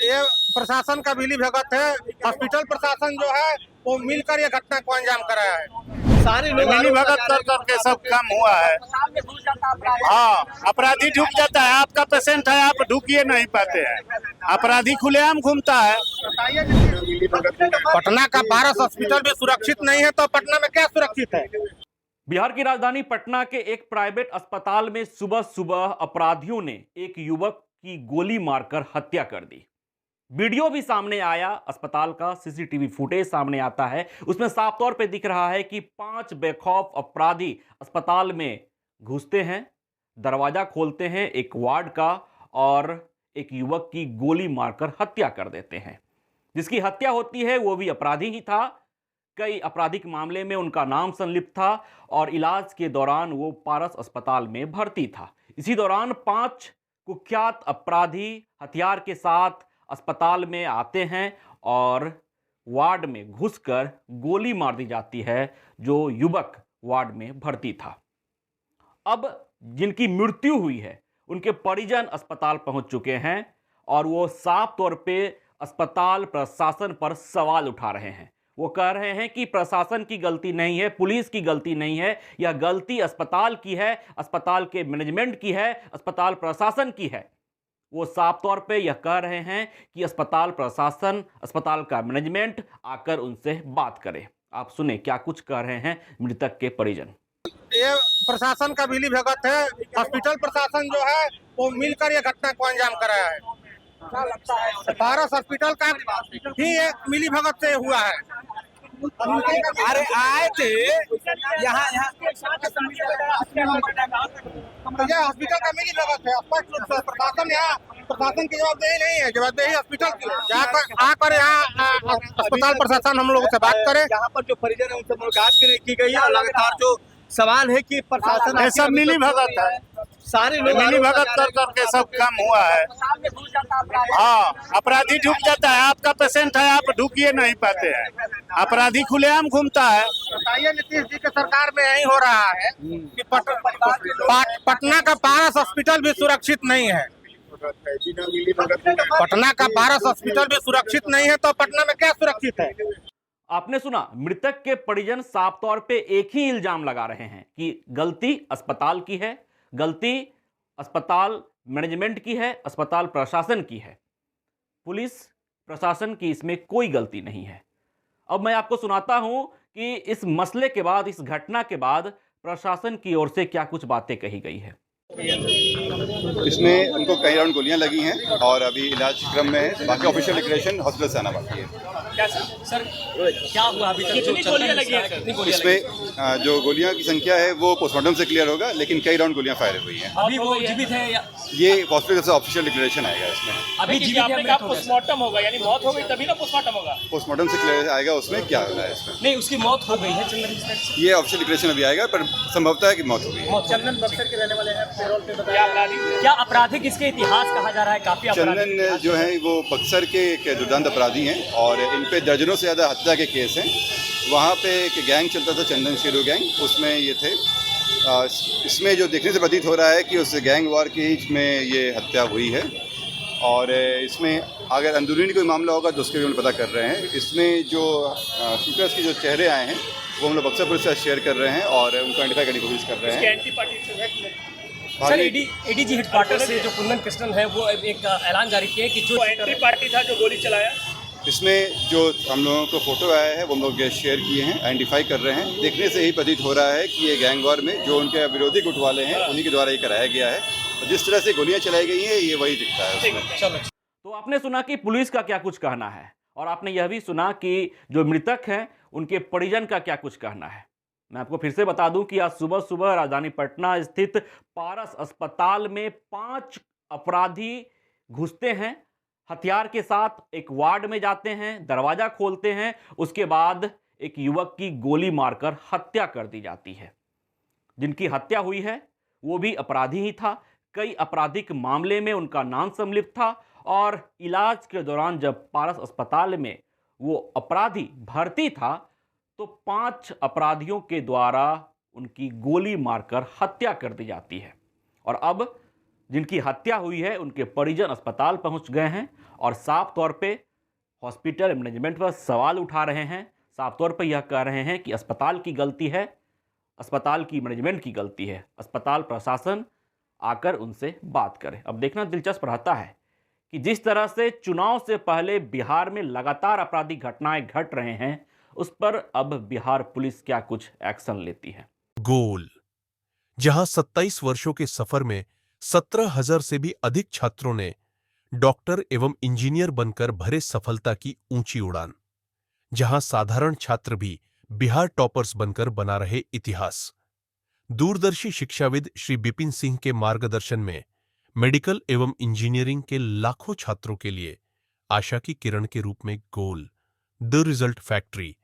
ये प्रशासन का मिली भगत है। हॉस्पिटल प्रशासन जो है वो मिलकर ये घटना को अंजाम कराया है। सारे लोग मिली भगत कर करके सब काम हुआ है। हाँ, अपराधी ढुक जाता है। आपका पेशेंट है, आप ढुकिए नहीं पाते हैं। अपराधी खुलेआम घूमता है। पटना का पारस हॉस्पिटल भी सुरक्षित नहीं है तो पटना में क्या सुरक्षित है? बिहार की राजधानी पटना के एक प्राइवेट अस्पताल में सुबह सुबह अपराधियों ने एक युवक की गोली मारकर हत्या कर दी। वीडियो भी सामने आया, अस्पताल का सीसीटीवी फुटेज सामने आता है। उसमें साफ तौर पे दिख रहा है कि 5 बेखौफ अपराधी अस्पताल में घुसते हैं, दरवाजा खोलते हैं एक वार्ड का और एक युवक की गोली मारकर हत्या कर देते हैं। जिसकी हत्या होती है वो भी अपराधी ही था। कई आपराधिक मामले में उनका नाम संलिप्त था और इलाज के दौरान वो पारस अस्पताल में भर्ती था। इसी दौरान 5 कुख्यात अपराधी हथियार के साथ अस्पताल में आते हैं और वार्ड में घुसकर गोली मार दी जाती है जो युवक वार्ड में भर्ती था। अब जिनकी मृत्यु हुई है उनके परिजन अस्पताल पहुंच चुके हैं और वो साफ तौर पे अस्पताल प्रशासन पर सवाल उठा रहे हैं। वो कह रहे हैं कि प्रशासन की गलती नहीं है, पुलिस की गलती नहीं है, यह गलती अस्पताल की है, अस्पताल के मैनेजमेंट की है, अस्पताल प्रशासन की है। वो साफ तौर पे यह कह रहे हैं कि अस्पताल प्रशासन, अस्पताल का मैनेजमेंट आकर उनसे बात करे। आप सुने क्या कुछ कह रहे हैं मृतक के परिजन। ये प्रशासन का मिली भगत है। हॉस्पिटल प्रशासन जो है वो मिलकर ये घटना को अंजाम कराया है। पारस हॉस्पिटल का ही एक मिली भगत से हुआ है। अरे आए थे यहाँ ये हॉस्पिटल का मिली भगत है। स्पष्ट रूप से प्रशासन की जवाबदेही नहीं है, जवाबदेही हॉस्पिटल की है। आकर यहाँ अस्पताल प्रशासन हम लोगों से बात करे। यहाँ पर जो परिजन है उनसे मुलाकात की गई है और लगातार जो सवाल है कि प्रशासन ये सब मिली भगत है। सारे लोग मिली भगत कर करके सब काम हुआ है। हाँ, अपराधी ढुक जाता है। आपका पेशेंट है, आप ढुकिए नहीं पाते हैं। अपराधी खुलेआम घूमता है। बताइए, नीतीश जी के सरकार में यही हो रहा है कि पटना का पारस हॉस्पिटल भी सुरक्षित नहीं है। पटना का पारस हॉस्पिटल भी सुरक्षित नहीं है तो पटना में क्या सुरक्षित है? आपने सुना, मृतक के परिजन साफ तौर पे एक ही इल्जाम लगा रहे हैं कि गलती अस्पताल की है, गलती अस्पताल मैनेजमेंट की है, अस्पताल प्रशासन की है। पुलिस प्रशासन की इसमें कोई गलती नहीं है। अब मैं आपको सुनाता हूं कि इस मसले के बाद, इस घटना के बाद प्रशासन की ओर से क्या कुछ बातें कही गई है। इसमें उनको कई राउंड गोलियां लगी हैं और अभी इलाज क्रम में है। बाकी ऑफिशियल डिक्लेरेशन हॉस्पिटल से आना बाकी है। क्या सर क्या हुआ अभी तक? कितनी गोलियां लगी हैं? इसमें जो गोलियां की संख्या है वो पोस्टमार्टम से क्लियर होगा, लेकिन कई राउंड गोलियां फायर हुई हैं। अभी वो जीवित है या ये हॉस्पिटल से ऑफिशियल डिक्लेरेशन आएगा इसमें। अभी जीवित है? आपने कहा पोस्टमार्टम होगा, यानी मौत हो गई तभी ना पोस्टमार्टम होगा। पोस्टमार्टम से क्लियर आएगा उसमें क्या होना है इसमें। नहीं, उसकी मौत हो गई है चंदन बक्सर। ये ऑफिशियल डिक्लेरेशन अभी आएगा, पर संभवतः है कि मौत हो गई है। चंदन बक्सर के रहने वाले हैं, पेरोल पे बताया। क्या आपराधिक इसके इतिहास कहा जा रहा है? काफी चंदन जो है वो बक्सर के एक दुर्दांत अपराधी हैं और इन पे दर्जनों से ज़्यादा हत्या के केस हैं। वहाँ पे एक गैंग चलता था, चंदन शेरू गैंग, उसमें ये थे। इसमें जो देखने से प्रतीत हो रहा है कि उस गैंग वार के ही में ये हत्या हुई है और इसमें अगर अंदरूनी कोई मामला होगा तो उसके भी हम पता कर रहे हैं। इसमें जो शूटर्स के जो चेहरे आए हैं वो हम लोग बक्सर पुलिस से शेयर कर रहे हैं और उनको आइडेंटिफाई करने की कोशिश कर रहे हैं। सर, एडीजी हेडक्वार्टर से जो कुंदन कृष्णन है वो एक ऐलान जारी किया कि जो एंटी पार्टी था जो गोली चलाया, इसमें जो हम लोगों को फोटो आया है वो हम लोग शेयर किए हैं, आइडेंटिफाई कर रहे हैं। देखने से ही प्रतीत हो रहा है कि ये गैंग वार में जो उनके विरोधी गुट वाले हैं उन्हीं के द्वारा ये कराया गया है। तो जिस तरह से गोलियां चलाई गई हैं ये वही दिखता है उसमें। तो आपने सुना कि पुलिस का क्या कुछ कहना है और आपने यह भी सुना कि जो मृतक हैं उनके परिजन का क्या कुछ कहना है। मैं आपको फिर से बता दूं कि आज सुबह सुबह राजधानी पटना स्थित पारस अस्पताल में 5 अपराधी घुसते हैं, हथियार के साथ एक वार्ड में जाते हैं, दरवाजा खोलते हैं, उसके बाद एक युवक की गोली मारकर हत्या कर दी जाती है। जिनकी हत्या हुई है वो भी अपराधी ही था। कई आपराधिक मामले में उनका नाम सम्मिलित था और इलाज के दौरान जब पारस अस्पताल में वो अपराधी भर्ती था तो 5 अपराधियों के द्वारा उनकी गोली मारकर हत्या कर दी जाती है। और अब जिनकी हत्या हुई है उनके परिजन अस्पताल पहुंच गए हैं और साफ तौर पे हॉस्पिटल मैनेजमेंट पर सवाल उठा रहे हैं। साफ तौर पर यह कह रहे हैं कि अस्पताल की गलती है, अस्पताल की मैनेजमेंट की गलती है, अस्पताल प्रशासन आकर उनसे बात करे। अब देखना दिलचस्प रहता है कि जिस तरह से चुनाव से पहले बिहार में लगातार आपराधिक घटनाएं घट रहे हैं, उस पर अब बिहार पुलिस क्या कुछ एक्शन लेती है। गोल, जहां 27 वर्षों के सफर में 17,000 से भी अधिक छात्रों ने डॉक्टर एवं इंजीनियर बनकर भरे सफलता की ऊंची उड़ान, जहां साधारण छात्र भी बिहार टॉपर्स बनकर बना रहे इतिहास। दूरदर्शी शिक्षाविद श्री बिपिन सिंह के मार्गदर्शन में मेडिकल एवं इंजीनियरिंग के लाखों छात्रों के लिए आशा की किरण के रूप में गोल, द रिजल्ट फैक्ट्री